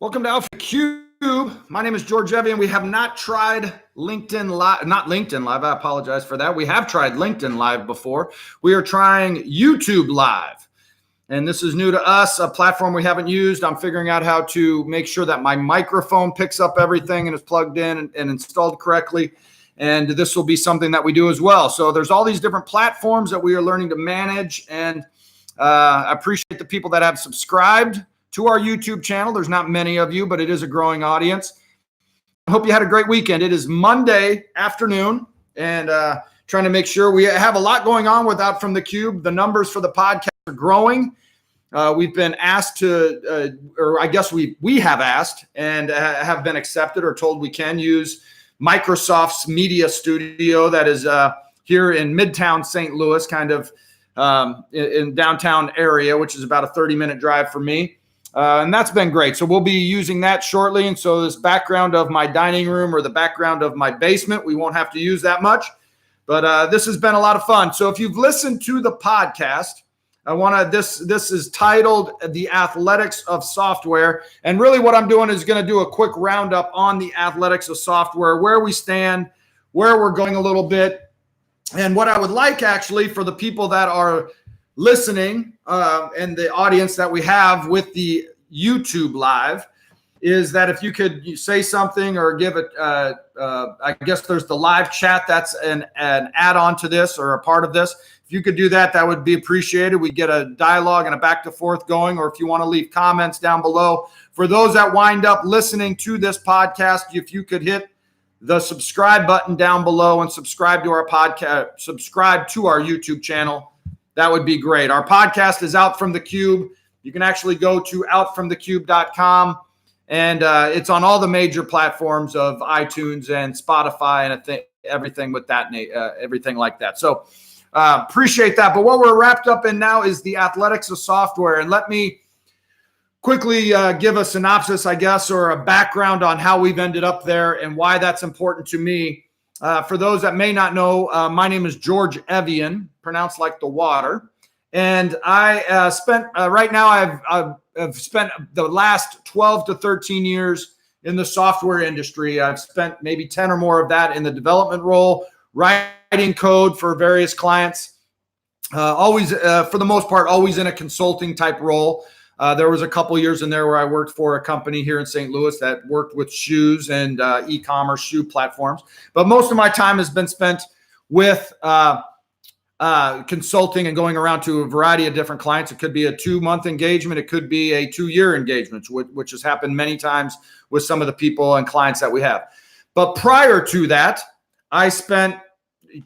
Welcome to Out of Your Cube. My name is George Evjen. We have not tried LinkedIn Live, not LinkedIn Live. I apologize for that. We have tried LinkedIn Live before. We are trying YouTube Live. And this is new to us, a platform we haven't used. I'm figuring out how to make sure that my microphone picks up everything and is plugged in and installed correctly. And this will be something that we do as well. So there's all these different platforms that we are learning to manage. And I appreciate the people that have subscribed to our YouTube channel. There's not many of you, but it is a growing audience. I hope you had a great weekend. It is Monday afternoon and trying to make sure we have a lot going on with Out from the Cube. The numbers for the podcast are growing. We've been asked to, or I guess we have asked and have been accepted or told we can use Microsoft's media studio that is here in Midtown St. Louis, kind of in downtown area, which is about a 30-minute drive for me. And that's been great. So we'll be using that shortly. And so this background of my dining room or the background of my basement, we won't have to use that much. But this has been a lot of fun. So if you've listened to the podcast, I want to, this is titled The Athletics of Software. And really what I'm doing is going to do a quick roundup on the athletics of software, where we stand, where we're going a little bit. And what I would like actually for the people that are listening and the audience that we have with the YouTube Live is that if you could say something or give it, I guess there's the live chat that's an add-on to this or a part of this. If you could do that, that would be appreciated. We get a dialogue and a back to forth going, or if you want to leave comments down below. For those that wind up listening to this podcast, if you could hit the subscribe button down below and subscribe to our podcast, subscribe to our YouTube channel, that would be great. Our podcast is Out from the Cube. You can actually go to outfromthecube.com, and it's on all the major platforms of iTunes and Spotify and everything with that, everything like that. So appreciate that. But what we're wrapped up in now is the athletics of software. And let me quickly give a synopsis, I guess, or a background on how we've ended up there and why that's important to me. For those that may not know, my name is George Evjen, pronounced like the water. And I spent, right now I've spent the last 12 to 13 years in the software industry. I've spent maybe 10 or more of that in the development role, writing code for various clients, always, for the most part, always in a consulting type role. There was a couple years in there where I worked for a company here in St. Louis that worked with shoes and e-commerce shoe platforms. But most of my time has been spent with consulting and going around to a variety of different clients. It could be a 2-month engagement. It could be a 2-year engagement, which has happened many times with some of the people and clients that we have. But prior to that, I spent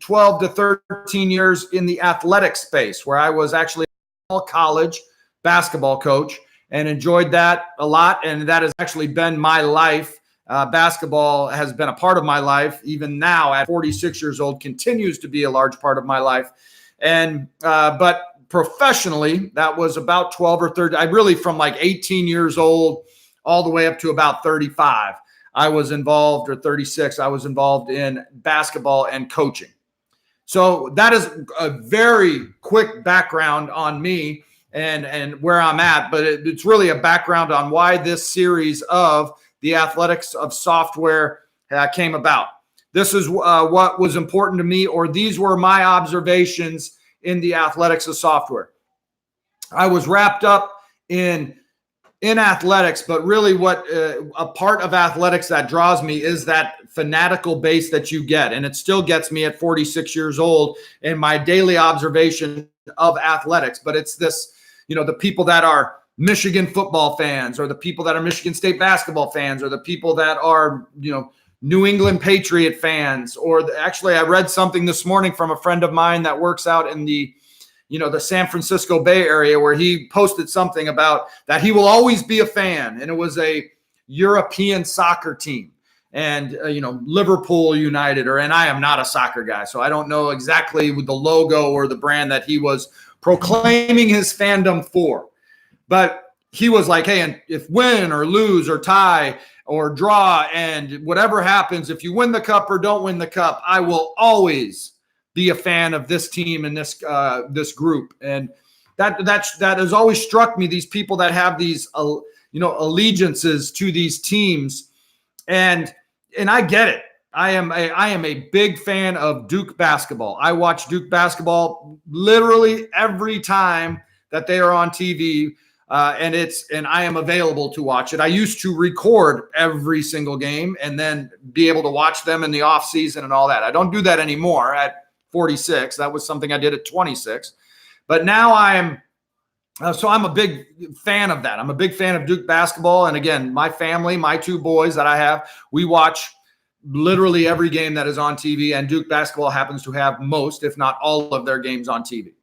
12 to 13 years in the athletic space, where I was actually a college basketball coach and enjoyed that a lot. And that has actually been my life. Basketball has been a part of my life. Even now at 46 years old, continues to be a large part of my life. And, but professionally, that was about 12 or 13. I really, from like 18 years old, all the way up to about 35, I was involved, or 36, I was involved in basketball and coaching. So that is a very quick background on me and where I'm at, but it's really a background on why this series of the athletics of software came about. This is what was important to me, or these were my observations in the athletics of software. I was wrapped up in athletics, but really what a part of athletics that draws me is that fanatical base that you get. And it still gets me at 46 years old in my daily observation of athletics. But it's this, the people that are Michigan football fans, or the people that are Michigan State basketball fans, or the people that are, New England Patriot fans, or actually I read something this morning from a friend of mine that works out in the San Francisco Bay Area, where he posted something about that he will always be a fan. And it was a European soccer team, and, Liverpool United, and I am not a soccer guy, so I don't know exactly with the logo or the brand that he was proclaiming his fandom for. But he was like, hey, and if win or lose or tie or draw and whatever happens, if you win the cup or don't win the cup, I will always be a fan of this team and this group. And that has always struck me, these people that have these allegiances to these teams. And I get it. I am a big fan of Duke basketball. I watch Duke basketball literally every time that they are on TV, and I am available to watch it. I used to record every single game and then be able to watch them in the off season and all that. I don't do that anymore at 46. That was something I did at 26. But now I'm a big fan of that. I'm a big fan of Duke basketball. And again, my family, my two boys that I have, we watch literally every game that is on TV, and Duke basketball happens to have most, if not all, of their games on TV.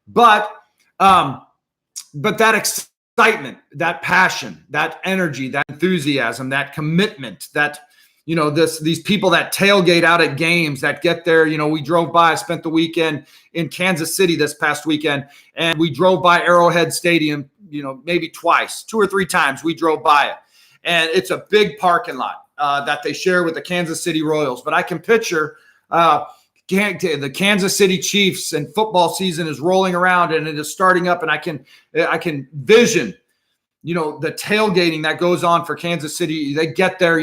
But that excitement, that passion, that energy, that enthusiasm, that commitment, that these people that tailgate out at games, that get there. We drove by. I spent the weekend in Kansas City this past weekend, and we drove by Arrowhead Stadium. Maybe twice, 2 or 3 times we drove by it, and it's a big parking lot that they share with the Kansas City Royals. But I can picture the Kansas City Chiefs, and football season is rolling around and it is starting up, and I can vision, the tailgating that goes on for Kansas City. They get there,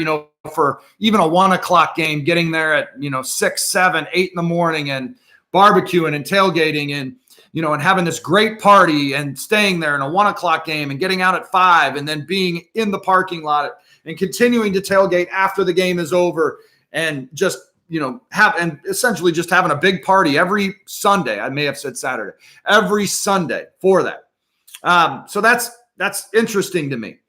for even a 1 o'clock game, getting there at 6, 7, 8 in the morning, and barbecuing and tailgating, and and having this great party, and staying there in a 1 o'clock game, and getting out at 5, and then being in the parking lot and continuing to tailgate after the game is over, and just essentially just having a big party every Sunday. I may have said Saturday, every Sunday for that. So that's interesting to me.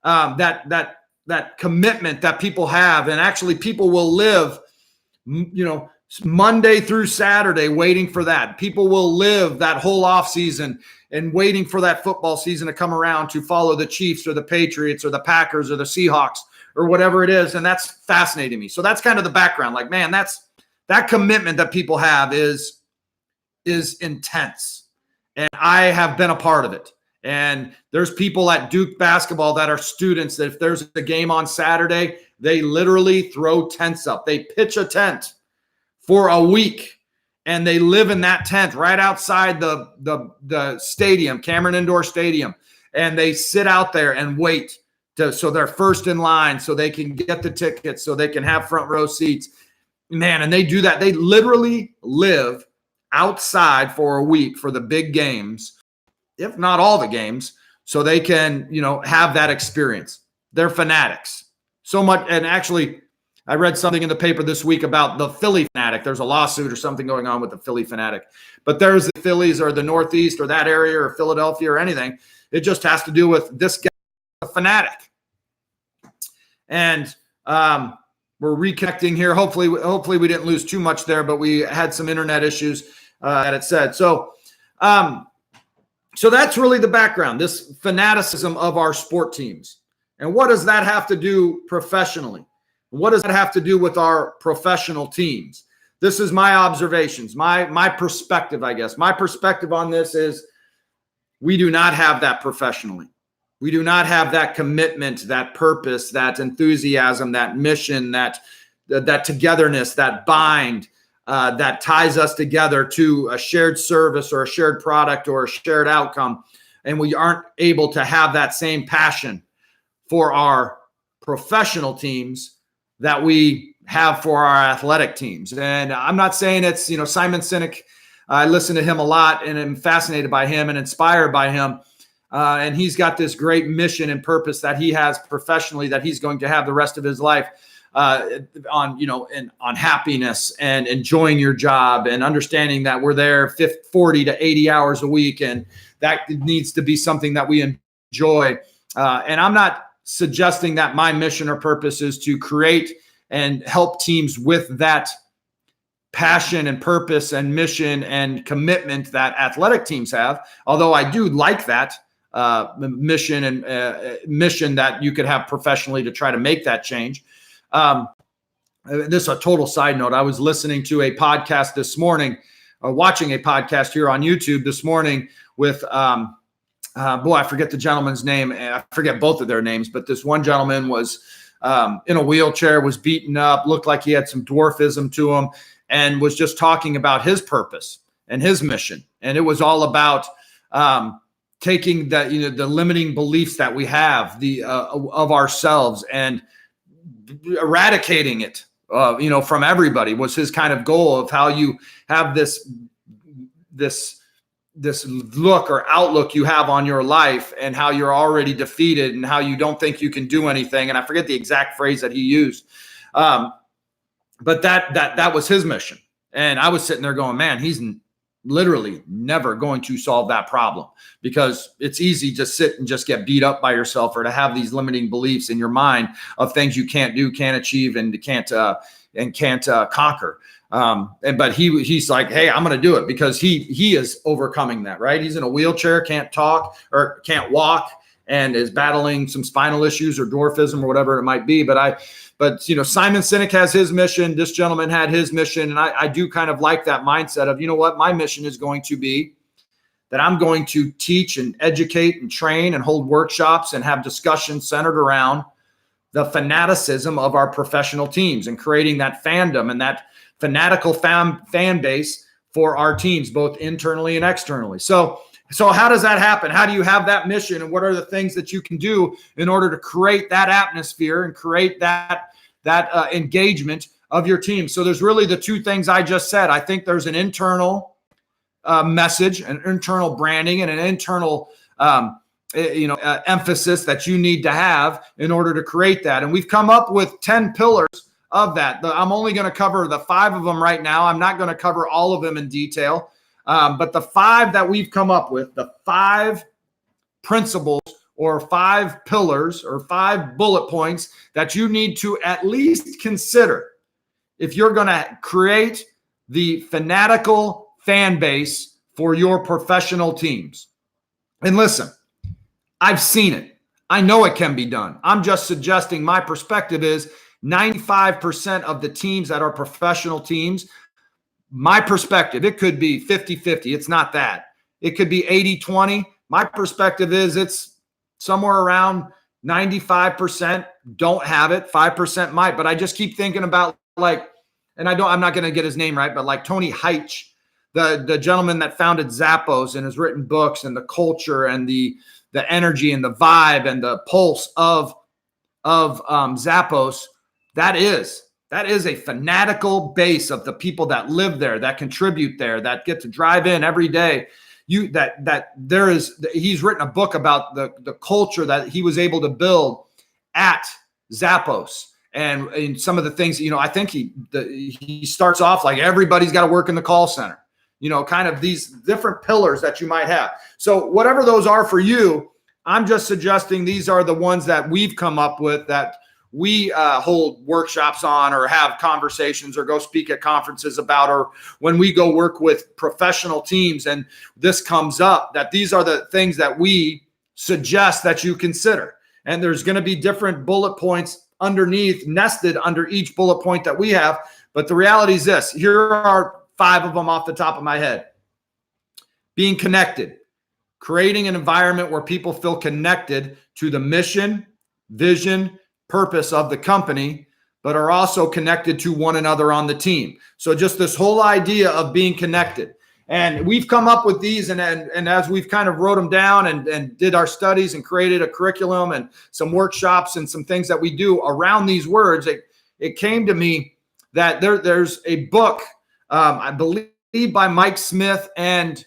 That commitment that people have, and actually people will live, Monday through Saturday waiting for that. People will live that whole off season and waiting for that football season to come around to follow the Chiefs or the Patriots or the Packers or the Seahawks or whatever it is. And that's fascinating me. So that's kind of the background. Like, man, that commitment that people have is intense. And I have been a part of it. And there's people at Duke basketball that are students that if there's a game on Saturday, they literally throw tents up. They pitch a tent for a week, and they live in that tent right outside the stadium, Cameron Indoor Stadium. And they sit out there and wait so they're first in line, so they can get the tickets, so they can have front row seats. Man, and they do that. They literally live outside for a week for the big games, if not all the games, so they can, have that experience. They're fanatics. So much. And actually, I read something in the paper this week about the Philly fanatic. There's a lawsuit or something going on with the Philly fanatic. But there's the Phillies or the Northeast or that area or Philadelphia or anything. It just has to do with this guy, a fanatic. And we're reconnecting here. Hopefully we didn't lose too much there, but we had some internet issues, that it said. So that's really the background, this fanaticism of our sport teams. And what does that have to do professionally? What does that have to do with our professional teams? This is my observations, my perspective, I guess. My perspective on this is we do not have that professionally. We do not have that commitment, that purpose, that enthusiasm, that mission, that togetherness, that bind, that ties us together to a shared service or a shared product or a shared outcome. And we aren't able to have that same passion for our professional teams that we have for our athletic teams. And I'm not saying it's, Simon Sinek. I listen to him a lot and am fascinated by him and inspired by him. And he's got this great mission and purpose that he has professionally that he's going to have the rest of his life on happiness and enjoying your job and understanding that we're there 40 to 80 hours a week. And that needs to be something that we enjoy. And I'm not suggesting that my mission or purpose is to create and help teams with that passion and purpose and mission and commitment that athletic teams have. Although I do like that mission and mission that you could have professionally to try to make that change. This is a total side note. I was listening to a podcast this morning, watching a podcast here on YouTube this morning with, I forget the gentleman's name. I forget both of their names, but this one gentleman was in a wheelchair, was beaten up, looked like he had some dwarfism to him, and was just talking about his purpose and his mission. And it was all about taking that, the limiting beliefs that we have, of ourselves, and eradicating it, from everybody, was his kind of goal of how you have this look or outlook you have on your life, and how you're already defeated, and how you don't think you can do anything. And I forget the exact phrase that he used. But that was his mission. And I was sitting there going, man, he's literally never going to solve that problem, because it's easy to sit and just get beat up by yourself, or to have these limiting beliefs in your mind of things you can't do, can't achieve, and can't conquer. But he's like, hey, I'm going to do it, because he is overcoming that, right? He's in a wheelchair, can't talk or can't walk, and is battling some spinal issues or dwarfism or whatever it might be. But Simon Sinek has his mission. This gentleman had his mission. And I do kind of like that mindset of, what, my mission is going to be that I'm going to teach and educate and train and hold workshops and have discussions centered around the fanaticism of our professional teams, and creating that fandom and that fanatical fan base for our teams, both internally and externally. So how does that happen? How do you have that mission, and what are the things that you can do in order to create that atmosphere and create that engagement of your team? So there's really the two things I just said. I think there's an internal message, an internal branding, and an internal emphasis that you need to have in order to create that. And we've come up with 10 pillars of that. I'm only going to cover the 5 of them right now. I'm not going to cover all of them in detail. But the 5 that we've come up with, the 5 principles or 5 pillars or 5 bullet points that you need to at least consider if you're going to create the fanatical fan base for your professional teams. And listen, I've seen it. I know it can be done. I'm just suggesting my perspective is 95% of the teams that are professional teams, my perspective, it could be 50-50. It's not that. It could be 80-20. My perspective is it's somewhere around 95% don't have it. 5% might. But I just keep thinking about, I'm not going to get his name right, but like Tony Heitch, the gentleman that founded Zappos and has written books, and the culture and the energy and the vibe and the pulse of Zappos, that is a fanatical base of the people that live there, that contribute there, that get to drive in every day. He's written a book about the culture that he was able to build at Zappos, and some of the things, I think he starts off like everybody's got to work in the call center, kind of these different pillars that you might have. So whatever those are for you, I'm just suggesting these are the ones that we've come up with, that we hold workshops on, or have conversations, or go speak at conferences about, or when we go work with professional teams and this comes up, that these are the things that we suggest that you consider. And there's going to be different bullet points underneath, nested under each bullet point that we have. But the reality is this: here are 5 of them off the top of my head. Being connected, creating an environment where people feel connected to the mission, vision, purpose of the company, but are also connected to one another on the team. So just this whole idea of being connected. And we've come up with these, and as we've kind of wrote them down and did our studies and created a curriculum and some workshops and some things that we do around these words, it came to me that there's a book, I believe by Mike Smith and,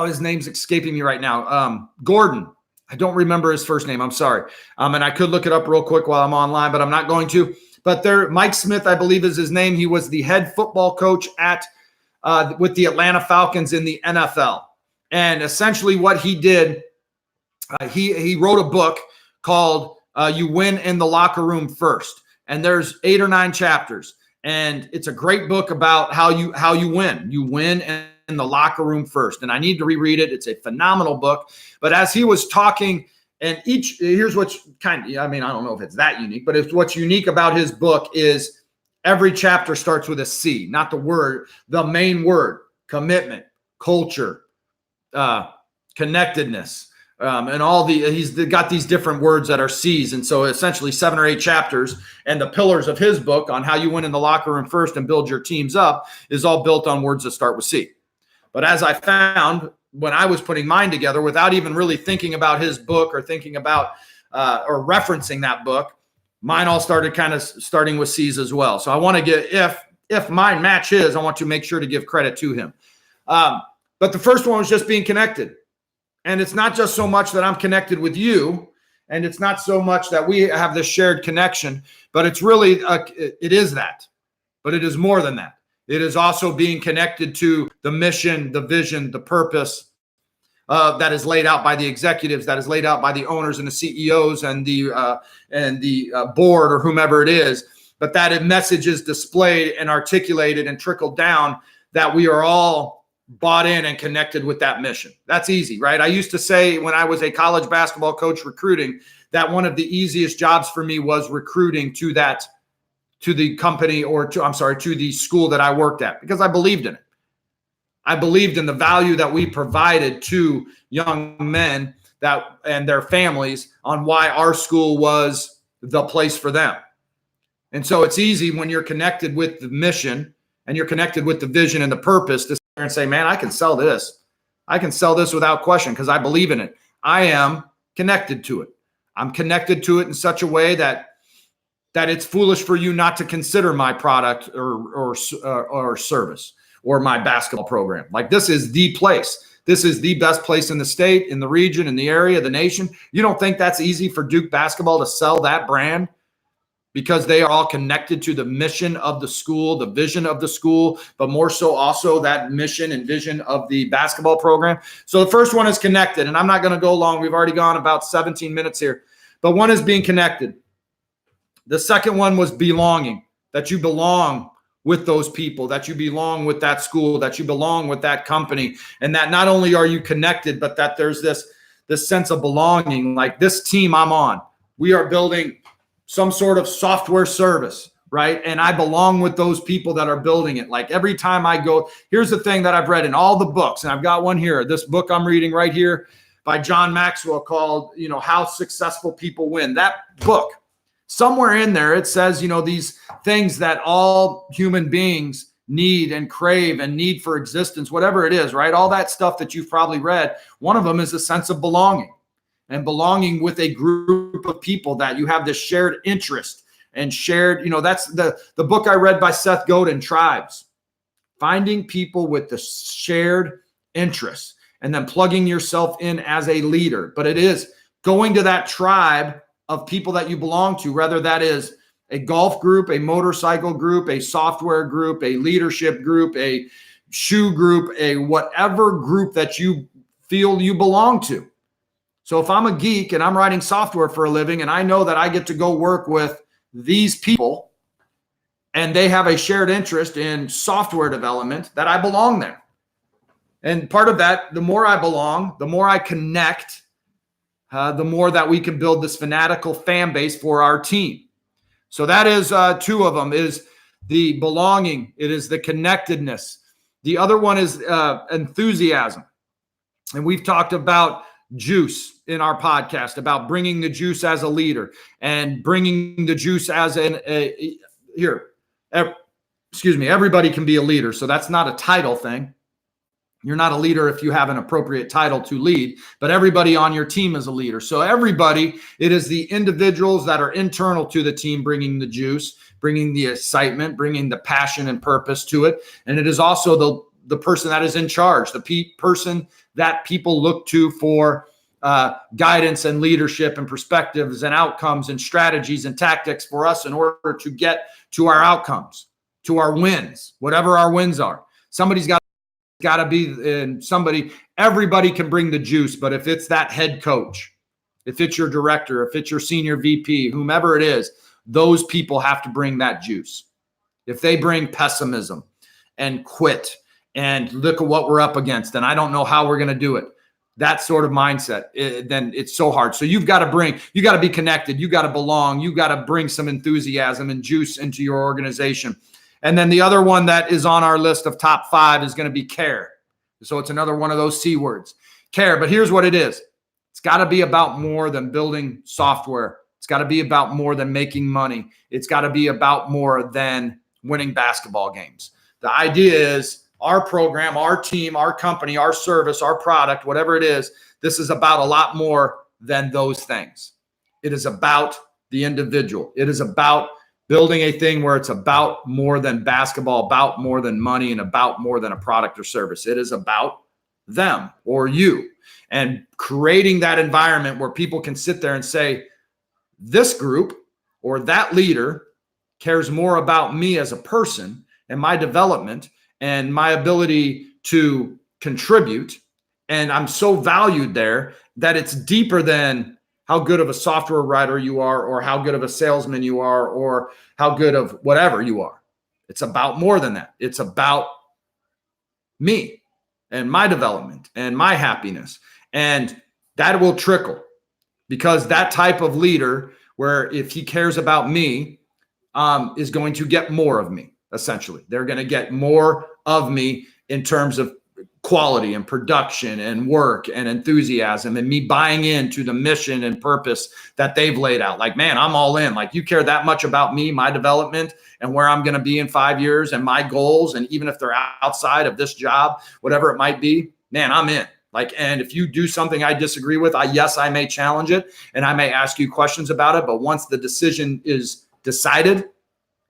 his name's escaping me right now, Gordon. I don't remember his first name. I'm sorry. And I could look it up real quick while I'm online, but I'm not going to. But Mike Smith, I believe is his name. He was the head football coach with the Atlanta Falcons in the NFL. And essentially what he did, he wrote a book called You Win in the Locker Room First. And there's 8 or 9 chapters. And it's a great book about how you win. You win in the locker room first. And I need to reread it. It's a phenomenal book. But as he was talking, and here's what's I don't know if it's that unique, but what's unique about his book is every chapter starts with a C, not the word, the main word: commitment, culture, connectedness, and he's got these different words that are C's. And so essentially 7 or 8 chapters, and the pillars of his book on how you win in the locker room first and build your teams up is all built on words that start with C. But as I found when I was putting mine together without even really thinking about his book or thinking about or referencing that book. Mine all started kind of starting with C's as well. So I want to get, if mine match his, I want to make sure to give credit to him. But the first one was just being connected. And it's not just so much that I'm connected with you, and it's not so much that we have this shared connection, but it's really, it is that. But it is more than that. It is also being connected to the mission, the vision, the purpose that is laid out by the executives, that is laid out by the owners and the CEOs and the board or whomever it is. But that message is displayed and articulated and trickled down, that we are all bought in and connected with that mission. That's easy, right? I used to say when I was a college basketball coach recruiting, that one of the easiest jobs for me was recruiting to the company or to the school that I worked at, because I believed in it. I believed in the value that we provided to young men and their families on why our school was the place for them. And so it's easy when you're connected with the mission and you're connected with the vision and the purpose to sit there and say, man, I can sell this. I can sell this without question because I believe in it. I am connected to it. I'm connected to it in such a way that it's foolish for you not to consider my product or service or my basketball program. Like, this is the place. This is the best place in the state, in the region, in the area, the nation. You don't think that's easy for Duke basketball to sell that brand because they are all connected to the mission of the school, the vision of the school, but more so also that mission and vision of the basketball program. So the first one is connected, and I'm not going to go long. We've already gone about 17 minutes here, but one is being connected. The second one was belonging, that you belong with those people, that you belong with that school, that you belong with that company, and that not only are you connected, but that there's this sense of belonging. Like, this team I'm on, we are building some sort of software service, right? And I belong with those people that are building it. Like, every time I go, here's the thing that I've read in all the books, and I've got one here, this book I'm reading right here by John Maxwell called, How Successful People Win. That book, somewhere in there, it says, these things that all human beings need and crave and need for existence, whatever it is, right? All that stuff that you've probably read. One of them is a sense of belonging, and belonging with a group of people that you have this shared interest and shared, that's the book I read by Seth Godin, Tribes. Finding people with the shared interests and then plugging yourself in as a leader. But it is going to that tribe of people that you belong to, whether that is a golf group, a motorcycle group, a software group, a leadership group, a shoe group, a whatever group that you feel you belong to. So if I'm a geek and I'm writing software for a living and I know that I get to go work with these people and they have a shared interest in software development, that I belong there. And part of that, the more I belong, the more I connect, the more that we can build this fanatical fan base for our team. So that is two of them, is the belonging. It is the connectedness. The other one is enthusiasm. And we've talked about juice in our podcast, about bringing the juice as a leader and bringing the juice as everybody can be a leader. So that's not a title thing. You're not a leader if you have an appropriate title to lead, but everybody on your team is a leader. So everybody, it is the individuals that are internal to the team bringing the juice, bringing the excitement, bringing the passion and purpose to it. And it is also the person that is in charge, the person that people look to for guidance and leadership and perspectives and outcomes and strategies and tactics for us in order to get to our outcomes, to our wins, whatever our wins are. Somebody's got to be in somebody. Everybody can bring the juice, but if it's that head coach, if it's your director, if it's your senior VP, whomever it is, those people have to bring that juice. If they bring pessimism and quit and look at what we're up against and I don't know how we're going to do it, that sort of mindset, then it's so hard. So you got to be connected. You got to belong. You got to bring some enthusiasm and juice into your organization. And then the other one that is on our list of top 5 is going to be care. So it's another one of those C words, care. But here's what it is. It's got to be about more than building software. It's got to be about more than making money. It's got to be about more than winning basketball games. The idea is our program, our team, our company, our service, our product, whatever it is, this is about a lot more than those things. It is about the individual. It is about building a thing where it's about more than basketball, about more than money, and about more than a product or service. It is about them or you, and creating that environment where people can sit there and say, this group or that leader cares more about me as a person and my development and my ability to contribute. And I'm so valued there that it's deeper than how good of a software writer you are, or how good of a salesman you are, or how good of whatever you are. It's about more than that. It's about me and my development and my happiness. And that will trickle, because that type of leader, where if he cares about me, is going to get more of me, essentially. They're going to get more of me in terms of quality and production and work and enthusiasm and me buying into the mission and purpose that they've laid out. Like, man, I'm all in. Like, you care that much about me, my development, and where I'm going to be in 5 years and my goals. And even if they're outside of this job, whatever it might be, man, I'm in. Like, and if you do something I disagree with, I may challenge it and I may ask you questions about it. But once the decision is decided,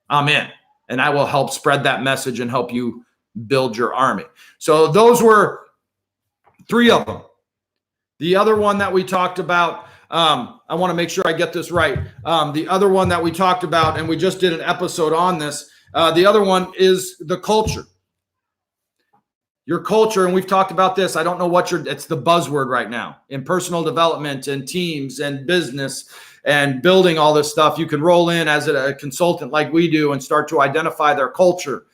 I'm in, and I will help spread that message and help you build your army. So those were 3 of them. The other one that we talked about, I want to make sure I get this right. The other one that we talked about, and we just did an episode on this, the other one is the culture. Your culture, and we've talked about this. I don't know it's the buzzword right now in personal development and teams and business and building all this stuff. You can roll in as a consultant like we do and start to identify their culture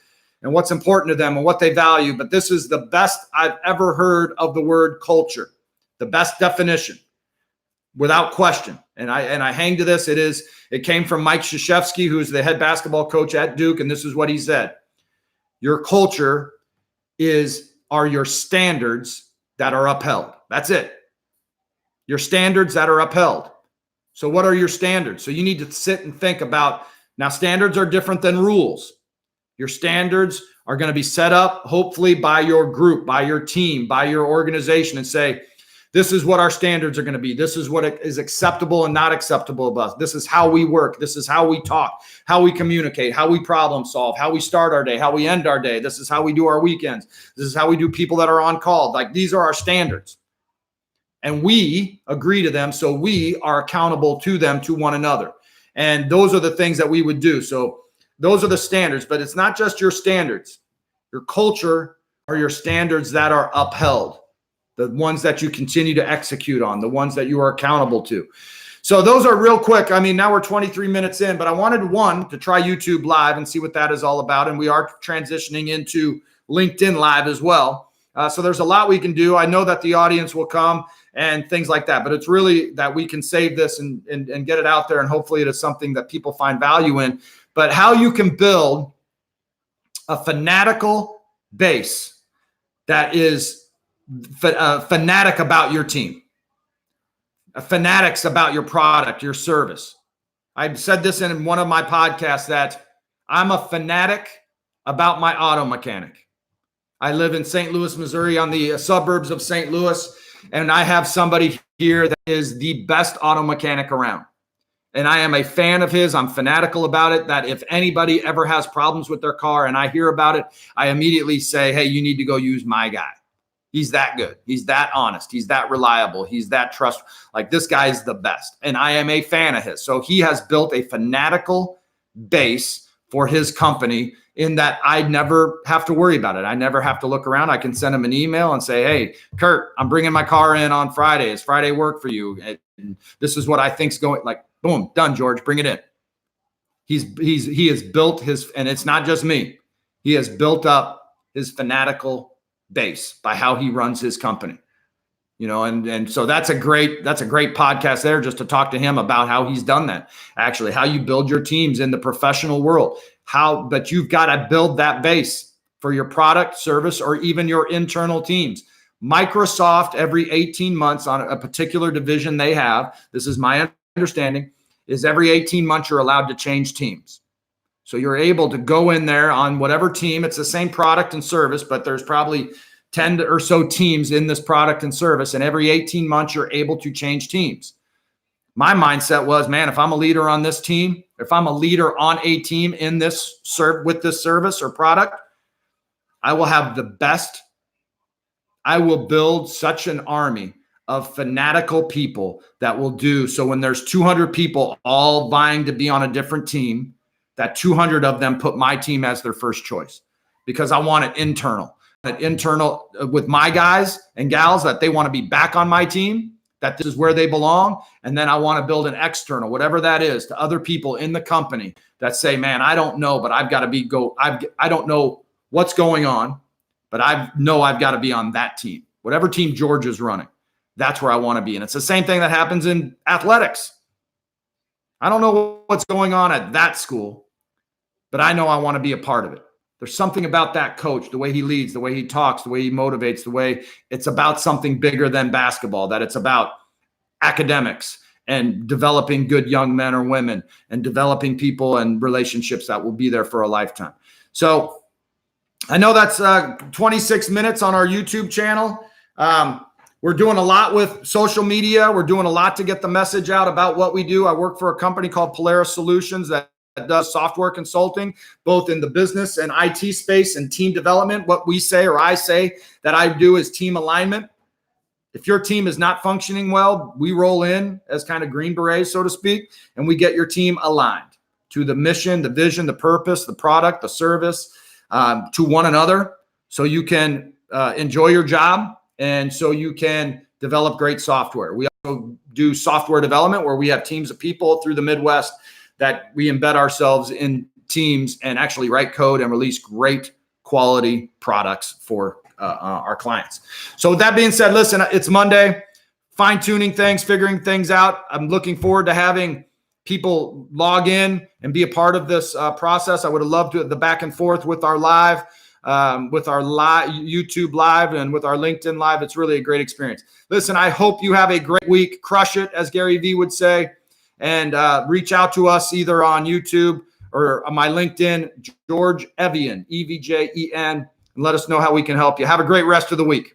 and what's important to them and what they value. But this is the best I've ever heard of the word culture, the best definition, without question. And I hang to this. It came from Mike Krzyzewski, who is the head basketball coach at Duke. And this is what he said: your culture are your standards that are upheld. That's it. Your standards that are upheld. So what are your standards? So you need to sit and think about, now standards are different than rules. Your standards are going to be set up, hopefully, by your group, by your team, by your organization, and say, this is what our standards are going to be. This is what is acceptable and not acceptable of us. This is how we work. This is how we talk, how we communicate, how we problem solve, how we start our day, how we end our day. This is how we do our weekends. This is how we do people that are on call. Like, these are our standards. And we agree to them, so we are accountable to them, to one another. And those are the things that we would do. So those are the standards, but it's not just your standards. Your culture are your standards that are upheld, the ones that you continue to execute on, the ones that you are accountable to. So those are real quick. I mean, now we're 23 minutes in, but I wanted to try YouTube Live and see what that is all about. And we are transitioning into LinkedIn Live as well. So there's a lot we can do. I know that the audience will come and things like that, but it's really that we can save this and get it out there. And hopefully it is something that people find value in. But how you can build a fanatical base that is fanatic about your team, fanatics about your product, your service. I've said this in one of my podcasts that I'm a fanatic about my auto mechanic. I live in St. Louis, Missouri, on the suburbs of St. Louis, and I have somebody here that is the best auto mechanic around. And I am a fan of his. I'm fanatical about it, that if anybody ever has problems with their car and I hear about it, I immediately say, hey, you need to go use my guy. He's that good. He's that honest. He's that reliable. He's that trust. Like, this guy's the best. And I am a fan of his. So he has built a fanatical base for his company, in that I never have to worry about it. I never have to look around. I can send him an email and say, hey, Kurt, I'm bringing my car in on Friday. Is Friday work for you? And this is what I think's going, like, boom, done, George, bring it in. He has built his, and it's not just me. He has built up his fanatical base by how he runs his company. You know, and so that's a great podcast there, just to talk to him about how he's done that. Actually, how you build your teams in the professional world. But you've got to build that base for your product, service, or even your internal teams. Microsoft, every 18 months on a particular division they have, this is my understanding, is every 18 months you're allowed to change teams. So you're able to go in there on whatever team. It's the same product and service, but there's probably 10 or so teams in this product and service. And every 18 months, you're able to change teams. My mindset was, man, if I'm a leader on this team, if I'm a leader on a team in this with this service or product, I will have the best. I will build such an army of fanatical people that will do. So when there's 200 people all vying to be on a different team, that 200 of them put my team as their first choice, because I want it internal. That internal with my guys and gals, that they want to be back on my team, that this is where they belong. And then I want to build an external, whatever that is, to other people in the company that say, man, I don't know, but I've got to I don't know what's going on, but I know I've got to be on that team, whatever team George is running. That's where I want to be. And it's the same thing that happens in athletics. I don't know what's going on at that school, but I know I want to be a part of it. There's something about that coach, the way he leads, the way he talks, the way he motivates, the way it's about something bigger than basketball, that it's about academics and developing good young men or women and developing people and relationships that will be there for a lifetime. So I know that's 26 minutes on our YouTube channel. We're doing a lot with social media. We're doing a lot to get the message out about what we do. I work for a company called Polaris Solutions that does software consulting, both in the business and IT space and team development. What we say, or I say that I do, is team alignment. If your team is not functioning well, we roll in as kind of Green Berets, so to speak, and we get your team aligned to the mission, the vision, the purpose, the product, the service, to one another, so you can enjoy your job and so you can develop great software. We also do software development where we have teams of people through the Midwest that we embed ourselves in teams and actually write code and release great quality products for our clients. So with that being said, listen, it's Monday, fine-tuning things, figuring things out. I'm looking forward to having people log in and be a part of this process. I would have loved the back and forth with our live, YouTube live and with our LinkedIn live. It's really a great experience. Listen, I hope you have a great week. Crush it, as Gary Vee would say. And reach out to us either on YouTube or on my LinkedIn, George Evjen, Evjen, and let us know how we can help you. Have a great rest of the week.